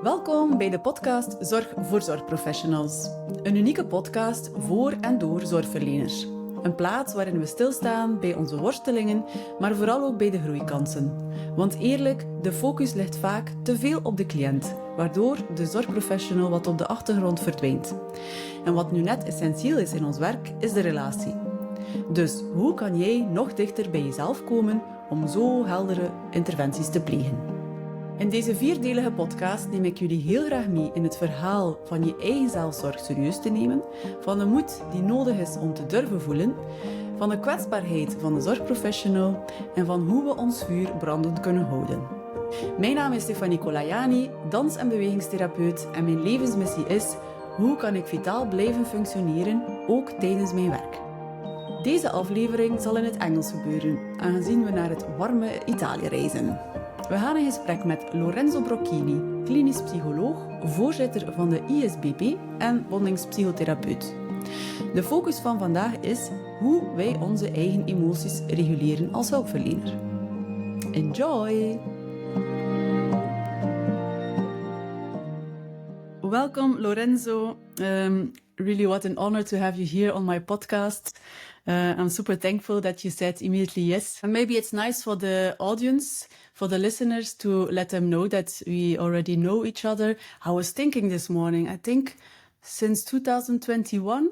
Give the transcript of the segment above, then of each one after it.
Welkom bij de podcast Zorg voor Zorgprofessionals. Een unieke podcast voor en door zorgverleners. Een plaats waarin we stilstaan bij onze worstelingen, maar vooral ook bij de groeikansen. Want eerlijk, de focus ligt vaak te veel op de cliënt, waardoor de zorgprofessional wat op de achtergrond verdwijnt. En wat nu net essentieel is in ons werk, is de relatie. Dus hoe kan jij nog dichter bij jezelf komen om zo heldere interventies te plegen? In deze vierdelige podcast neem ik jullie heel graag mee in het verhaal van je eigen zelfzorg serieus te nemen, van de moed die nodig is om te durven voelen, van de kwetsbaarheid van de zorgprofessional en van hoe we ons vuur brandend kunnen houden. Mijn naam is Stefanie Colaiani, dans- en bewegingstherapeut en mijn levensmissie is: hoe kan ik vitaal blijven functioneren, ook tijdens mijn werk? Deze aflevering zal in het Engels gebeuren, aangezien we naar het warme Italië reizen. We gaan in gesprek met Lorenzo Brocchini, klinisch psycholoog, voorzitter van de ISBP en bonding-psychotherapeut. De focus van vandaag is hoe wij onze eigen emoties reguleren als hulpverlener. Enjoy! Welcome, Lorenzo. Really what an honor to have you here on my podcast. I'm super thankful that you said immediately yes. And maybe it's nice for the audience, for the listeners, to let them know that we already know each other. I was thinking this morning, I think since 2021,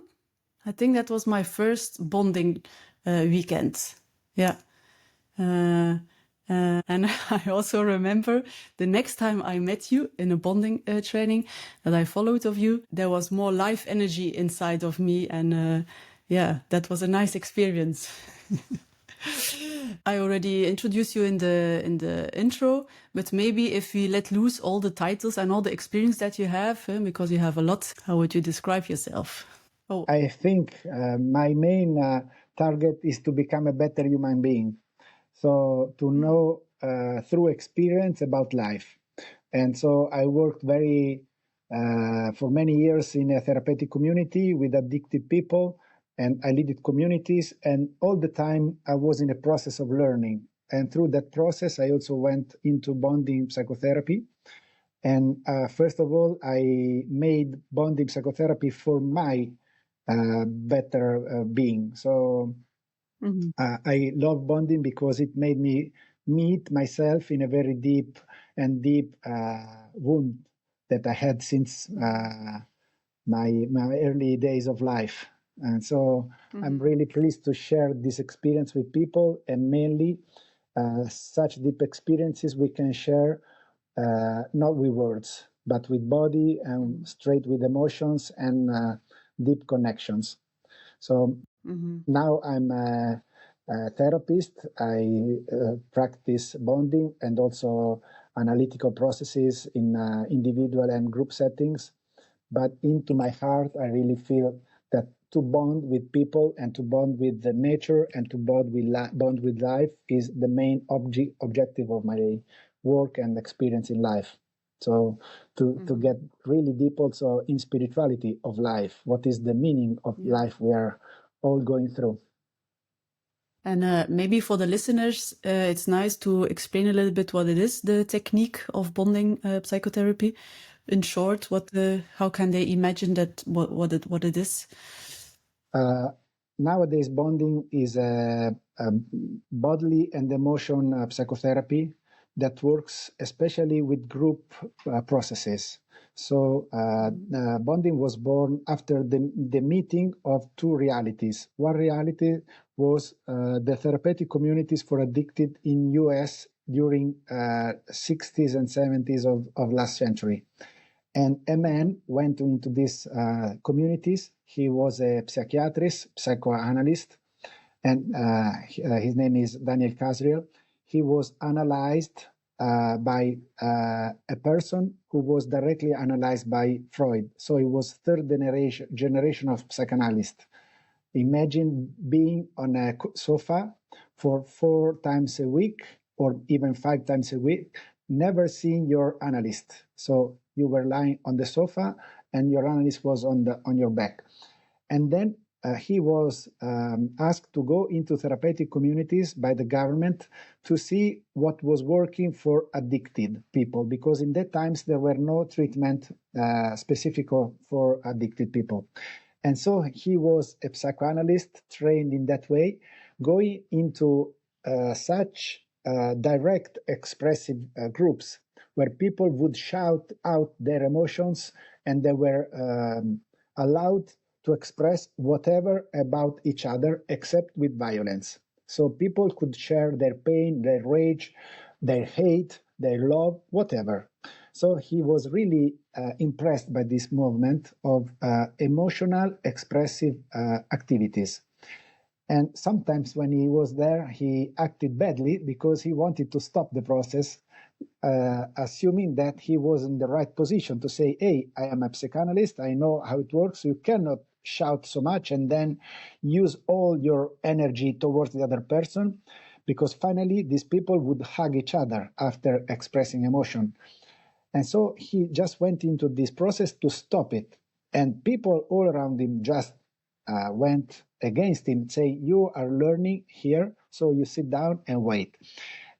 I think that was my first bonding weekend. Yeah. And I also remember the next time I met you in a bonding training that I followed of you, there was more life energy inside of me. And yeah, that was a nice experience. I already introduced you in the intro, but maybe if we let loose all the titles and all the experience that you have, because you have a lot, how would you describe yourself? Oh, I think my main target is to become a better human being. So to know through experience about life. And so I worked for many years in a therapeutic community with addicted people, and I led communities, and all the time I was in a process of learning. And through that process, I also went into bonding psychotherapy. And first of all, I made bonding psychotherapy for my better being. So I love bonding because it made me meet myself in a very deep wound that I had since my early days of life. And so I'm really pleased to share this experience with people, and mainly such deep experiences we can share not with words, but with body and straight with emotions and deep connections. So now I'm a therapist. I practice bonding and also analytical processes in individual and group settings. But into my heart, I really feel that to bond with people and to bond with the nature and to bond with life is the main objective of my work and experience in life. So to get really deep also in spirituality of life, what is the meaning of life we are all going through. And maybe for the listeners, it's nice to explain a little bit what it is, the technique of bonding psychotherapy. In short, how can they imagine that what it is? Nowadays, bonding is a bodily and emotion psychotherapy that works especially with group processes. So bonding was born after the meeting of two realities. One reality was the therapeutic communities for addicted in US during 60s and 70s of last century. And a man went into these communities. He was a psychiatrist, psychoanalyst, and his name is Daniel Casriel. He was analyzed by a person who was directly analyzed by Freud. So he was third generation of psychoanalyst. Imagine being on a sofa for 4 times a week or even 5 times a week, never seeing your analyst. So you were lying on the sofa and your analyst was on your back. And then he was asked to go into therapeutic communities by the government to see what was working for addicted people, because in that times there were no treatment specific for addicted people. And so he was a psychoanalyst trained in that way, going into such direct expressive groups where people would shout out their emotions, and they were allowed to express whatever about each other except with violence. So people could share their pain, their rage, their hate, their love, whatever. So he was really impressed by this movement of emotional expressive activities. And sometimes when he was there, he acted badly because he wanted to stop the process, assuming that he was in the right position to say, hey, I am a psychoanalyst, I know how it works, you cannot shout so much and then use all your energy towards the other person, because finally these people would hug each other after expressing emotion. And so he just went into this process to stop it. And people all around him just went against him, saying, you are learning here, so you sit down and wait.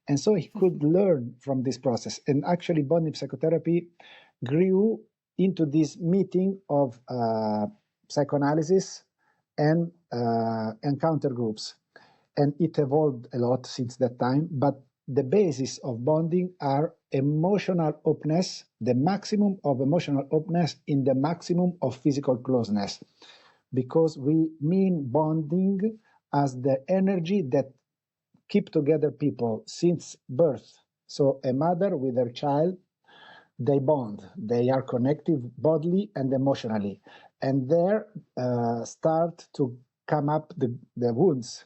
And so he could learn from this process. And actually, bonding psychotherapy grew into this meeting of psychoanalysis and encounter groups. And it evolved a lot since that time. But the basis of bonding are emotional openness, the maximum of emotional openness in the maximum of physical closeness. Because we mean bonding as the energy that keep together people since birth. So a mother with her child, they bond. They are connected bodily and emotionally. And there start to come up the wounds.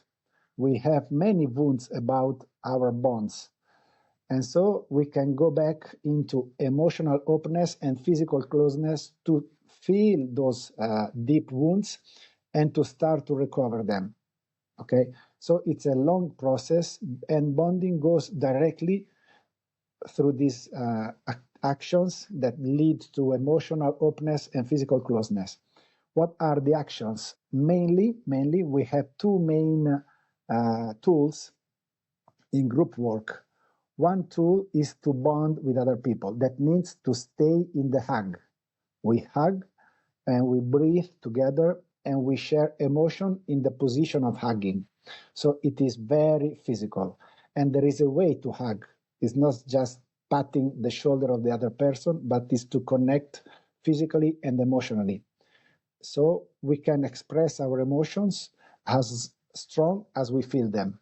We have many wounds about our bonds. And so we can go back into emotional openness and physical closeness to feel those deep wounds and to start to recover them. Okay, so it's a long process, and bonding goes directly through these actions that lead to emotional openness and physical closeness. What are the actions? Mainly, we have two main tools in group work. One tool is to bond with other people. That means to stay in the hug. We hug and we breathe together and we share emotion in the position of hugging. So it is very physical. And there is a way to hug. It's not just patting the shoulder of the other person, but is to connect physically and emotionally. So we can express our emotions as strong as we feel them.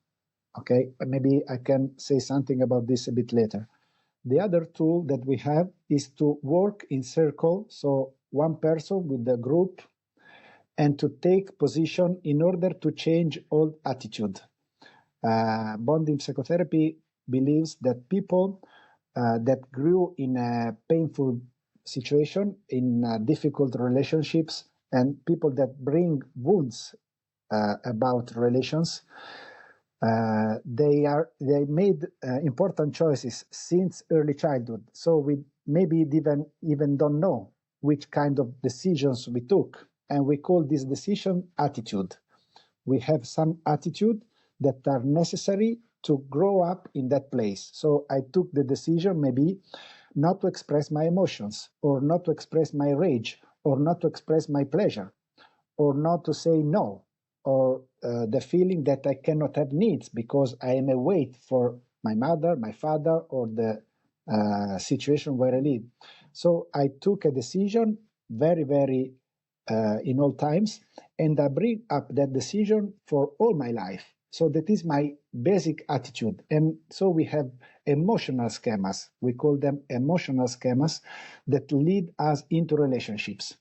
Okay, maybe I can say something about this a bit later. The other tool that we have is to work in circle. So one person with the group, and to take position in order to change old attitude. Bonding psychotherapy believes that people that grew in a painful situation, in difficult relationships, and people that bring wounds about relations, they made important choices since early childhood. So we maybe even don't know which kind of decisions we took, and we call this decision attitude. We have some attitude that are necessary to grow up in that place. So I took the decision maybe not to express my emotions, or not to express my rage, or not to express my pleasure, or not to say no, or the feeling that I cannot have needs because I am a weight for my mother, my father, or the situation where I live. So I took a decision very, very in all times, and I bring up that decision for all my life. So that is my basic attitude. And so we have emotional schemas. We call them emotional schemas that lead us into relationships.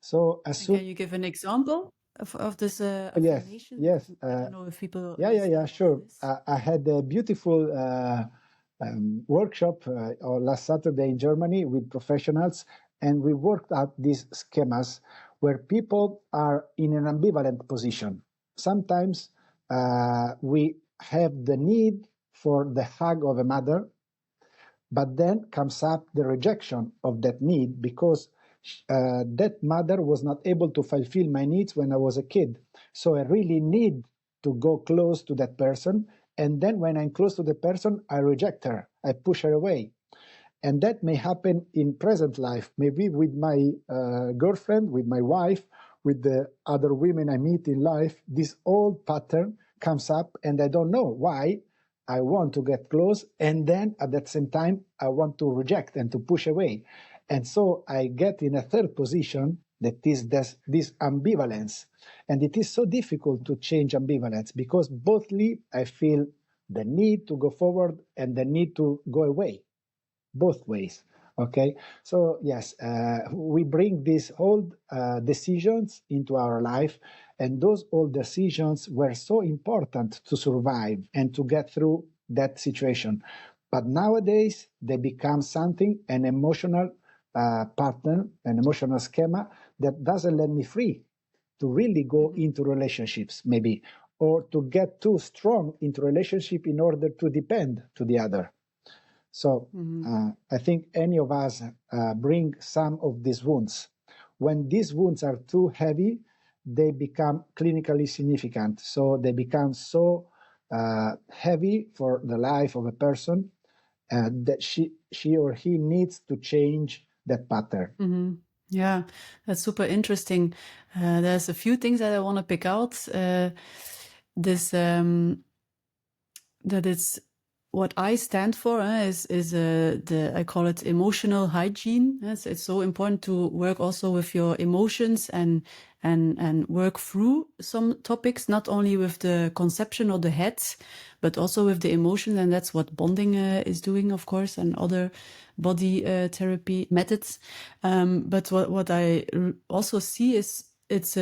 So as soon, Can you give an example of this yes, affirmation? yes, I don't know if people yeah, understand what sure. it is. I had a beautiful workshop last Saturday in Germany with professionals, and we worked out these schemas where people are in an ambivalent position. Sometimes we have the need for the hug of a mother, but then comes up the rejection of that need because that mother was not able to fulfill my needs when I was a kid. So I really need to go close to that person. And then when I'm close to the person, I reject her. I push her away. And that may happen in present life, maybe with my girlfriend, with my wife, with the other women I meet in life. This old pattern comes up and I don't know why. I want to get close, and then at that same time, I want to reject and to push away. And so I get in a third position that is this ambivalence. And it is so difficult to change ambivalence because bothly I feel the need to go forward and the need to go away, both ways. Okay, so yes, we bring these old decisions into our life, and those old decisions were so important to survive and to get through that situation. But nowadays, they become something, an emotional partner, an emotional schema that doesn't let me free to really go into relationships, maybe, or to get too strong into relationship in order to depend to the other. So I think any of us bring some of these wounds. When these wounds are too heavy, they become clinically significant. So they become so heavy for the life of a person that she or he needs to change that pattern. Yeah, that's super interesting. There's a few things that I want to pick out. That it's what I stand for is I call it emotional hygiene. Yes, it's so important to work also with your emotions and work through some topics, not only with the conception or the head, but also with the emotions. And that's what bonding is doing, of course, and other body therapy methods. But what I also see is it's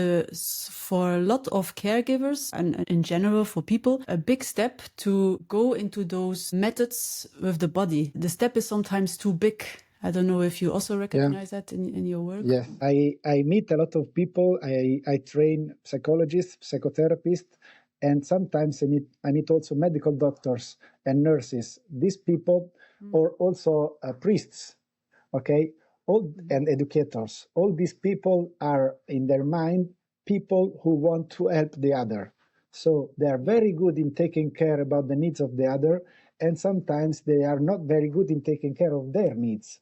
for a lot of caregivers and in general for people, a big step to go into those methods with the body. The step is sometimes too big. I don't know if you also recognize that in your work. Yes, I meet a lot of people. I train psychologists, psychotherapists, and sometimes I meet also medical doctors and nurses. These people, or also priests, okay, and educators. All these people are in their mind people who want to help the other. So they are very good in taking care about the needs of the other, and sometimes they are not very good in taking care of their needs.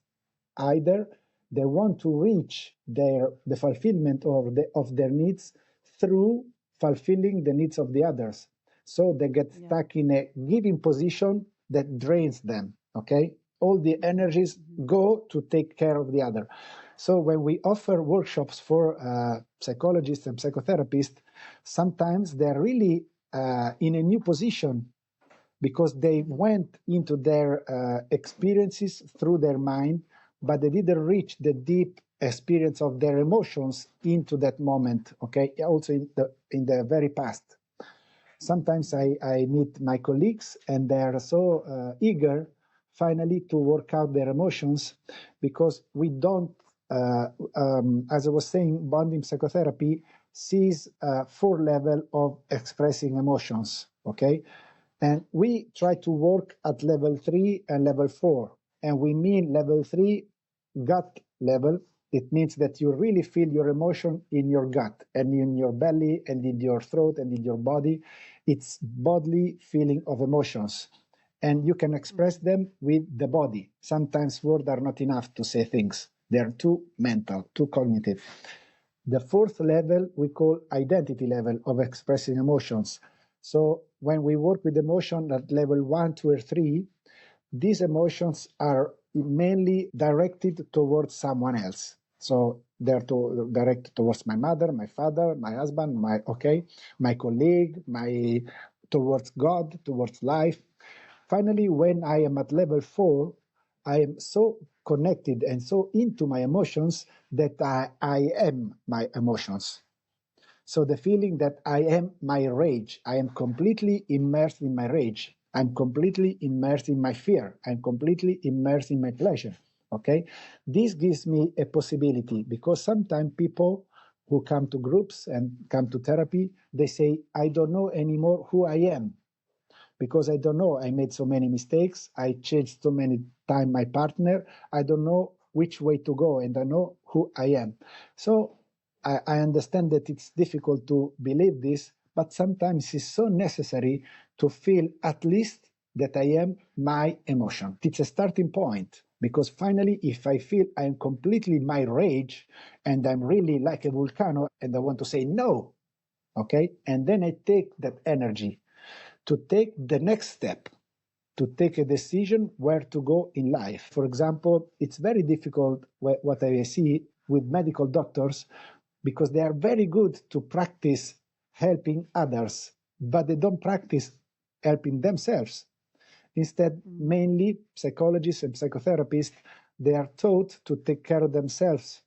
Either they want to reach the fulfillment of their needs through fulfilling the needs of the others. So they get stuck in a giving position that drains them, okay? All the energies go to take care of the other. So when we offer workshops for psychologists and psychotherapists, sometimes they're really in a new position because they went into their experiences through their mind, but they didn't reach the deep experience of their emotions into that moment, okay? Also in the very past. Sometimes I meet my colleagues and they are so eager finally to work out their emotions because we don't, as I was saying, bonding psychotherapy sees 4 levels of expressing emotions, okay? And we try to work at level 3 and level 4. And we mean level 3, gut level. It means that you really feel your emotion in your gut and in your belly and in your throat and in your body. It's bodily feeling of emotions. And you can express them with the body. Sometimes words are not enough to say things. They're too mental, too cognitive. The 4th level we call identity level of expressing emotions. So when we work with emotion at level 1, 2, or 3, these emotions are mainly directed towards someone else. So they're directed towards my mother, my father, my husband, my colleague, towards God, towards life. Finally, when I am at level 4, I am so connected and so into my emotions that I am my emotions. So the feeling that I am my rage, I am completely immersed in my rage. I'm completely immersed in my fear. I'm completely immersed in my pleasure. Okay? This gives me a possibility because sometimes people who come to groups and come to therapy, they say, I don't know anymore who I am because I don't know. I made so many mistakes. I changed so many times my partner. I don't know which way to go, and I know who I am. So I understand that it's difficult to believe this, but sometimes it's so necessary to feel at least that I am my emotion. It's a starting point, because finally, if I feel I'm completely my rage and I'm really like a volcano and I want to say no, okay, and then I take that energy to take the next step, to take a decision where to go in life. For example, it's very difficult what I see with medical doctors, because they are very good to practice helping others, but they don't practice helping themselves. Instead, mainly psychologists and psychotherapists, they are taught to take care of themselves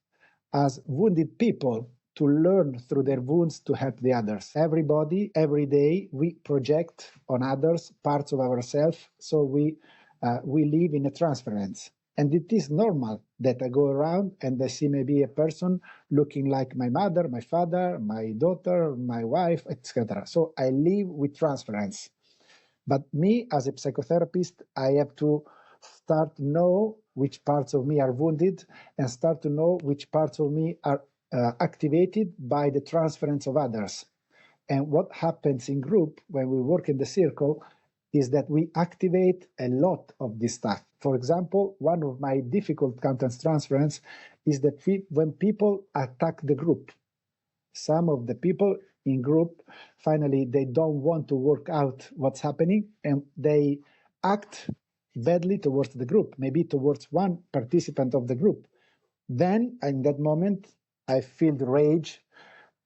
as wounded people, to learn through their wounds to help the others. Everybody, every day, we project on others parts of ourselves, so we live in a transference. And it is normal that I go around and I see maybe a person looking like my mother, my father, my daughter, my wife, etc. So I live with transference. But me, as a psychotherapist, I have to start to know which parts of me are wounded and start to know which parts of me are activated by the transference of others. And what happens in group when we work in the circle is that we activate a lot of this stuff. For example, one of my difficult counter-transference is that when people attack the group, some of the people in group, finally, they don't want to work out what's happening, and they act badly towards the group, maybe towards one participant of the group. Then, in that moment, I feel the rage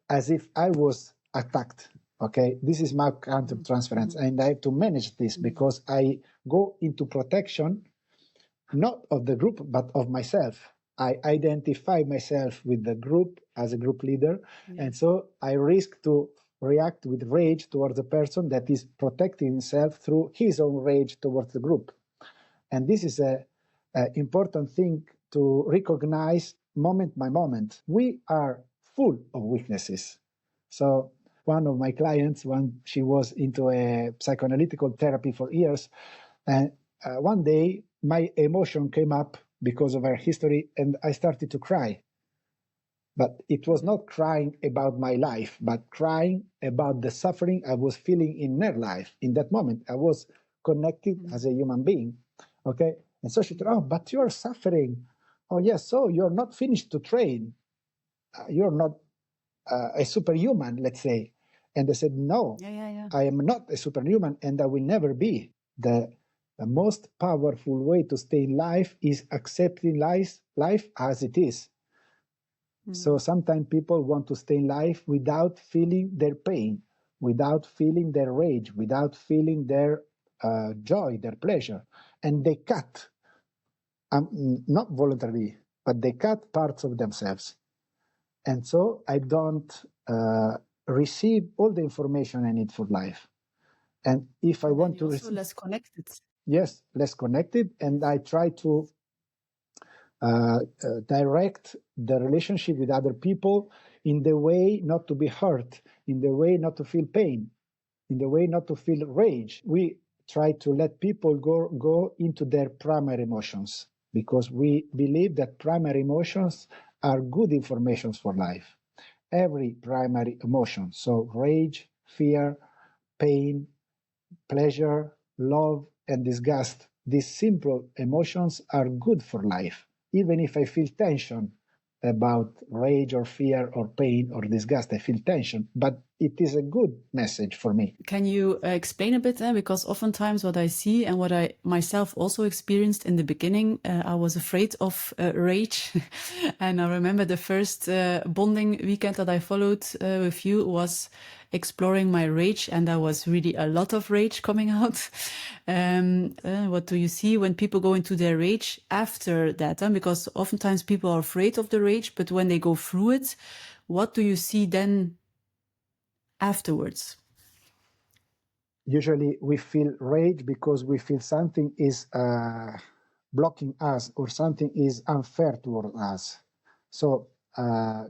as if I was attacked. Okay, this is my counter-transference, and I have to manage this because I go into protection, not of the group, but of myself. I identify myself with the group as a group leader, and so I risk to react with rage towards the person that is protecting himself through his own rage towards the group. And this is a important thing to recognize moment by moment. We are full of weaknesses. So one of my clients, when she was into a psychoanalytical therapy for years, and one day my emotion came up because of her history, and I started to cry. But it was not crying about my life, but crying about the suffering I was feeling in her life. In that moment, I was connected as a human being. Okay? And so she said, oh, but you're suffering. Oh, yes, so you're not finished to train. You're not a superhuman, let's say. And I said, no, I am not a superhuman, and I will never be. The most powerful way to stay in life is accepting life as it is. So sometimes people want to stay in life without feeling their pain, without feeling their rage, without feeling their joy, their pleasure. And they cut, not voluntarily, but they cut parts of themselves. And so I don't receive all the information I need for life. And if I want to receive, less connected. Yes, less connected, and I try to direct the relationship with other people in the way not to be hurt, in the way not to feel pain, in the way not to feel rage. We try to let people go into their primary emotions, because we believe that primary emotions are good informations for life. Every primary emotion, so rage, fear, pain, pleasure, love, and disgust, these simple emotions are good for life. Even if I feel tension about rage or fear or pain or disgust, I feel tension, but it is a good message for me. Can you explain a bit? Because oftentimes what I see and what I myself also experienced in the beginning, I was afraid of rage. And I remember the first bonding weekend that I followed with you was exploring my rage, and there was really a lot of rage coming out. What do you see when people go into their rage after that? Because oftentimes people are afraid of the rage, but when they go through it, what do you see then afterwards? Usually we feel rage because we feel something is blocking us or something is unfair toward us. So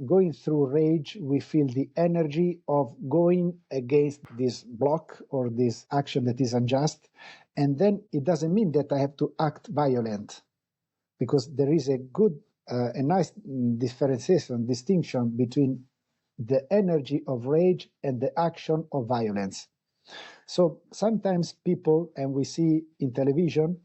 going through rage, we feel the energy of going against this block or this action that is unjust. And then it doesn't mean that I have to act violent. because there is a nice distinction between the energy of rage and the action of violence. So sometimes people, and we see in television,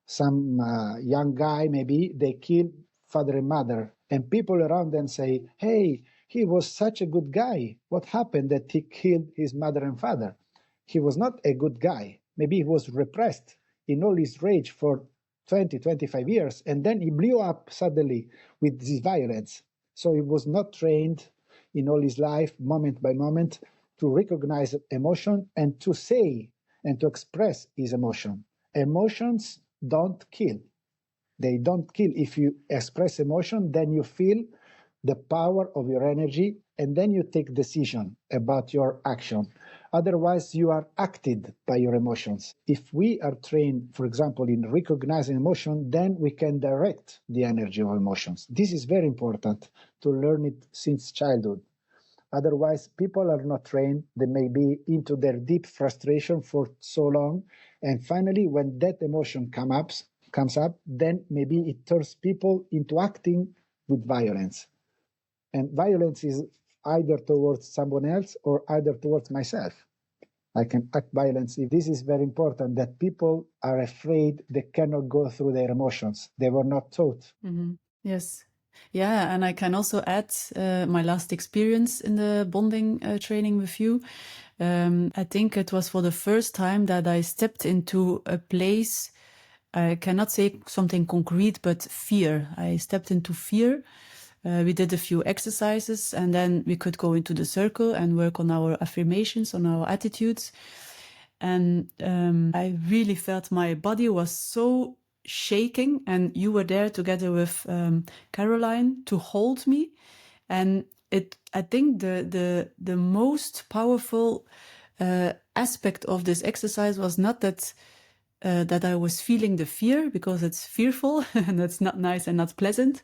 some young guy maybe, they kill father and mother, and people around them say, hey, he was such a good guy. What happened that he killed his mother and father? He was not a good guy. Maybe he was repressed in all his rage for 20, 25 years, and then he blew up suddenly with this violence. So he was not trained in all his life, moment by moment, to recognize emotion and to say and to express his emotion. Emotions don't kill. They don't kill. If you express emotion, then you feel the power of your energy, and then you take decision about your action. Otherwise, you are acted by your emotions. If we are trained, for example, in recognizing emotion, then we can direct the energy of emotions. This is very important to learn it since childhood. Otherwise, people are not trained. They may be into their deep frustration for so long. And finally, when that emotion comes up, then maybe it turns people into acting with violence. And violence is either towards someone else or either towards myself. I can act violence. This is very important, that people are afraid they cannot go through their emotions. They were not taught. Mm-hmm. Yes. Yeah, and I can also add my last experience in the bonding training with you. I think it was for the first time that I stepped into a place, I cannot say something concrete, but fear. I stepped into fear. We did a few exercises, and then we could go into the circle and work on our affirmations, on our attitudes. And I really felt my body was so shaking, and you were there together with Caroline to hold me. And I think the most powerful aspect of this exercise was not that I was feeling the fear, because it's fearful and it's not nice and not pleasant.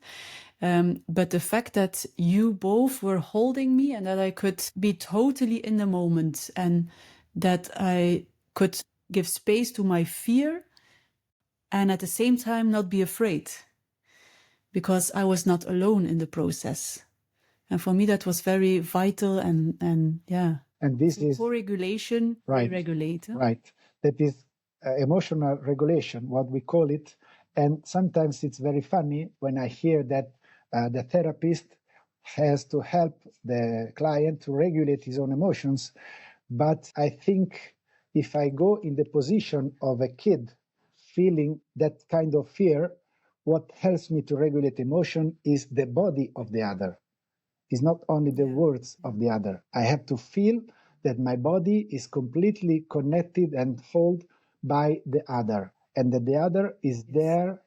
But the fact that you both were holding me and that I could be totally in the moment and that I could give space to my fear and at the same time not be afraid, because I was not alone in the process. And for me, that was very vital and yeah. And this is co-regulation, right. regulate. Right. That is emotional regulation, what we call it. And sometimes it's very funny when I hear that the therapist has to help the client to regulate his own emotions. But I think if I go in the position of a kid feeling that kind of fear, what helps me to regulate emotion is the body of the other. It's not only the words of the other. I have to feel that my body is completely connected and held by the other, and that the other is there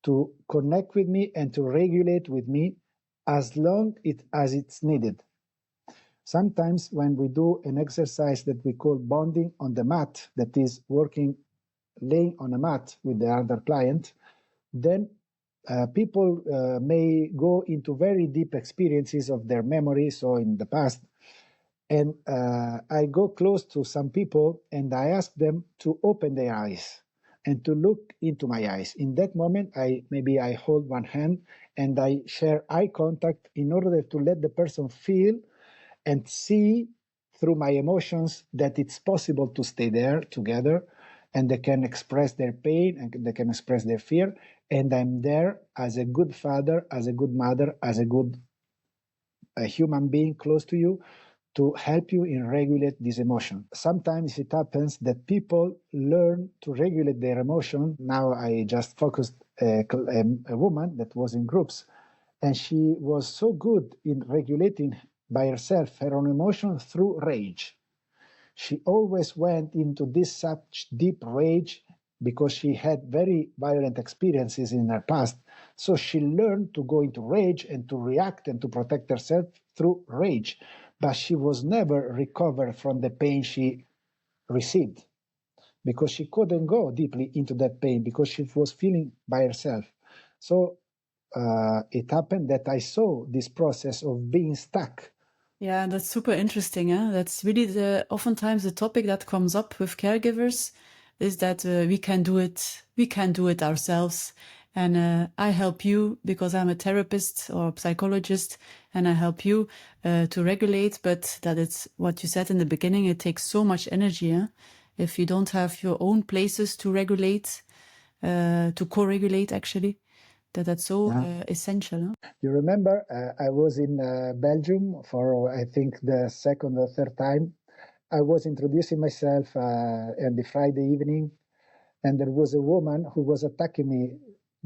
to connect with me and to regulate with me as long as it's needed. Sometimes when we do an exercise that we call bonding on the mat, that is laying on a mat with the other client, then people may go into very deep experiences of their memories or in the past. And I go close to some people and I ask them to open their eyes and to look into my eyes. In that moment, I hold one hand and I share eye contact in order to let the person feel and see through my emotions that it's possible to stay there together, and they can express their pain and they can express their fear. And I'm there as a good father, as a good mother, as a good human being close to you to help you in regulate this emotion. Sometimes it happens that people learn to regulate their emotion. Now I just focused a woman that was in groups, and she was so good in regulating by herself her own emotion through rage. She always went into this such deep rage because she had very violent experiences in her past. So she learned to go into rage and to react and to protect herself through rage. But she was never recovered from the pain she received because she couldn't go deeply into that pain because she was feeling by herself. So it happened that I saw this process of being stuck. Yeah, that's super interesting. That's really oftentimes the topic that comes up with caregivers is that we can do it ourselves. And I help you because I'm a therapist or psychologist, and I help you to regulate. But that it's what you said in the beginning, it takes so much energy. If you don't have your own places to regulate, to co-regulate actually, that's so essential. You remember, I was in Belgium for, I think, the second or third time. I was introducing myself on the Friday evening, and there was a woman who was attacking me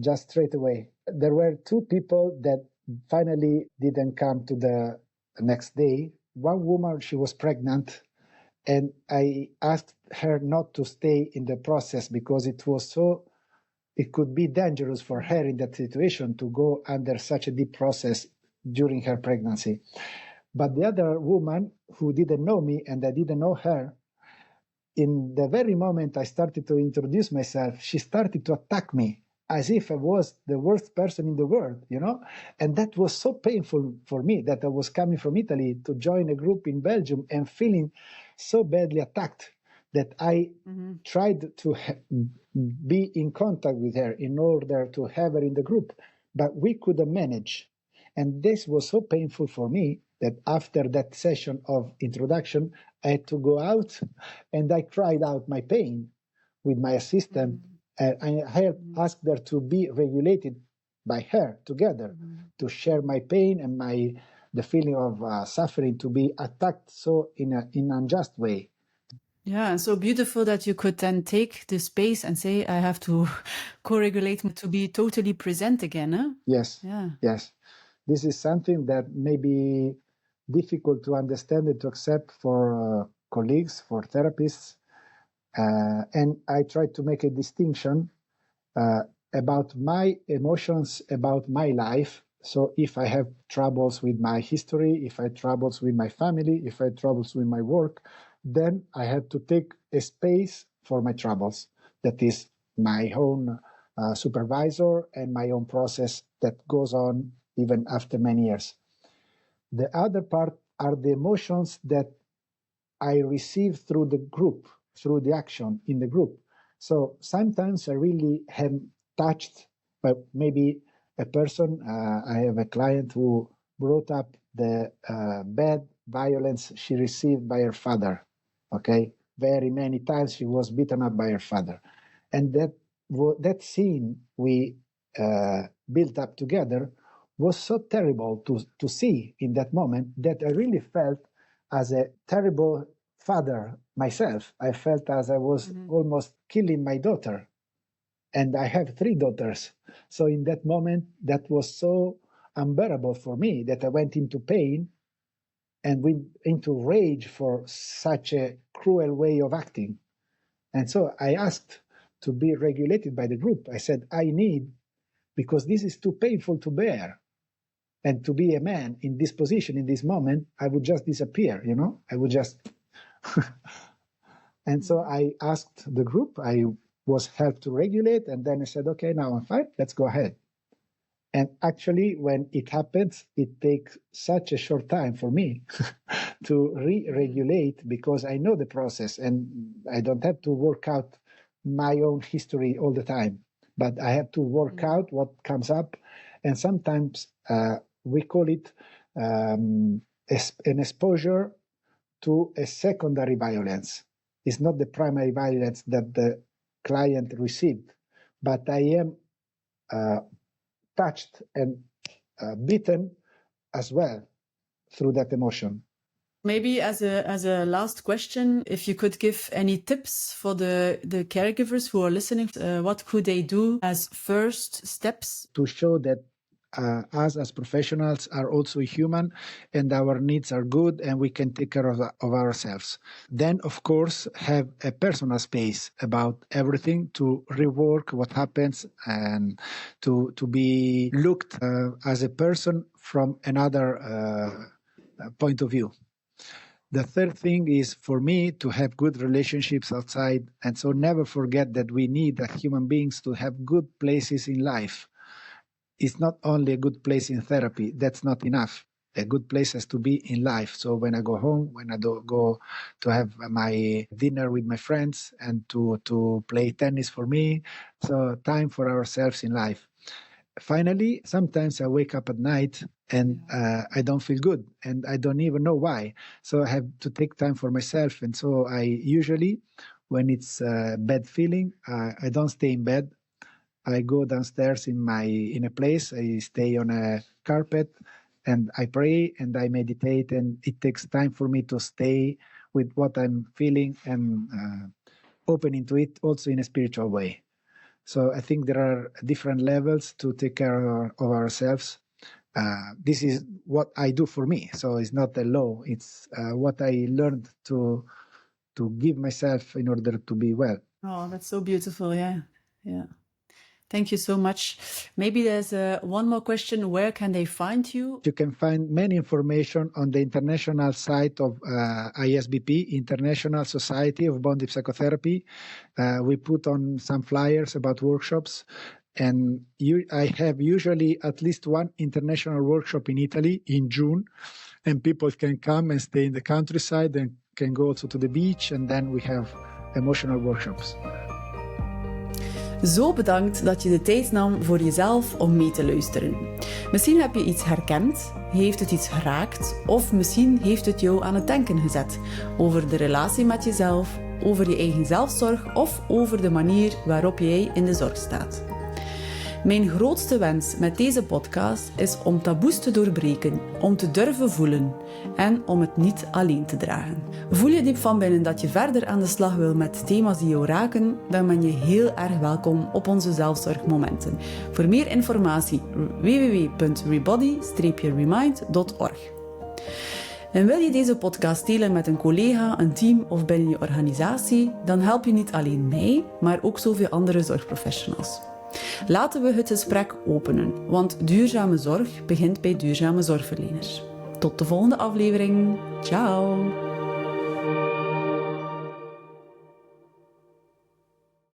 just straight away. There were two people that finally didn't come to the next day. One woman, she was pregnant, and I asked her not to stay in the process because it could be dangerous for her in that situation to go under such a deep process during her pregnancy. But the other woman who didn't know me and I didn't know her, in the very moment I started to introduce myself, she started to attack me as if I was the worst person in the world, you know? And that was so painful for me that I was coming from Italy to join a group in Belgium and feeling so badly attacked that I tried to be in contact with her in order to have her in the group, but we couldn't manage. And this was so painful for me that after that session of introduction, I had to go out and I cried out my pain with my assistant. I asked her to be regulated by her together, to share my pain and the feeling of suffering, to be attacked so in an unjust way. Yeah, and so beautiful that you could then take the space and say, I have to co-regulate to be totally present again. Huh? Yes, yeah. Yes. This is something that may be difficult to understand and to accept for colleagues, for therapists. And I try to make a distinction about my emotions, about my life. So if I have troubles with my history, if I have troubles with my family, if I have troubles with my work, then I have to take a space for my troubles. That is my own supervisor and my own process that goes on even after many years. The other part are the emotions that I receive through the group, through the action in the group. So sometimes I really am touched by maybe a person. I have a client who brought up the bad violence she received by her father. Okay, very many times she was beaten up by her father, and that scene we built up together was so terrible to see in that moment that I really felt as a terrible father myself. I felt as I was almost killing my daughter. And I have 3 daughters. So in that moment, that was so unbearable for me that I went into pain and went into rage for such a cruel way of acting. And so I asked to be regulated by the group. I said, I need, because this is too painful to bear. And to be a man in this position, in this moment, I would just disappear, you know? I would just... And so I asked the group, I was helped to regulate, and then I said, okay, now I'm fine, let's go ahead. And actually, when it happens, it takes such a short time for me to re-regulate because I know the process and I don't have to work out my own history all the time, but I have to work out what comes up. And sometimes we call it an exposure to a secondary violence. It's not the primary violence that the client received, but I am touched and beaten as well through that emotion. Maybe as a last question, if you could give any tips for the caregivers who are listening, what could they do as first steps? To show that us as professionals are also human and our needs are good and we can take care of ourselves. Then, of course, have a personal space about everything to rework what happens and to be looked as a person from another point of view. The third thing is for me to have good relationships outside. And so never forget that we need as human beings to have good places in life. It's not only a good place in therapy. That's not enough. A good place has to be in life. So when I go home, when I go to have my dinner with my friends and to play tennis for me, so time for ourselves in life. finally, sometimes I wake up at night and I don't feel good and I don't even know why. So I have to take time for myself. And so I usually, when it's a bad feeling, I don't stay in bed. I go downstairs in a place. I stay on a carpet and I pray and I meditate. And it takes time for me to stay with what I'm feeling and open into it also in a spiritual way. So I think there are different levels to take care of ourselves. This is what I do for me. So it's not a law. It's what I learned to give myself in order to be well. Oh, that's so beautiful. Yeah. Thank you so much. Maybe there's one more question. Where can they find you? You can find many information on the international site of ISBP, International Society of Bonding Psychotherapy. We put on some flyers about workshops. And I have usually at least one international workshop in Italy in June. And people can come and stay in the countryside and can go also to the beach. And then we have emotional workshops. Zo bedankt dat je de tijd nam voor jezelf om mee te luisteren. Misschien heb je iets herkend, heeft het iets geraakt of misschien heeft het jou aan het denken gezet over de relatie met jezelf, over je eigen zelfzorg of over de manier waarop jij in de zorg staat. Mijn grootste wens met deze podcast is om taboes te doorbreken, om te durven voelen en om het niet alleen te dragen. Voel je diep van binnen dat je verder aan de slag wil met thema's die jou raken, dan ben je heel erg welkom op onze zelfzorgmomenten. Voor meer informatie www.rebody-remind.org. En wil je deze podcast delen met een collega, een team of binnen je organisatie, dan help je niet alleen mij, maar ook zoveel andere zorgprofessionals. Laten we het gesprek openen, want duurzame zorg begint bij duurzame zorgverleners. Tot de volgende aflevering. Ciao!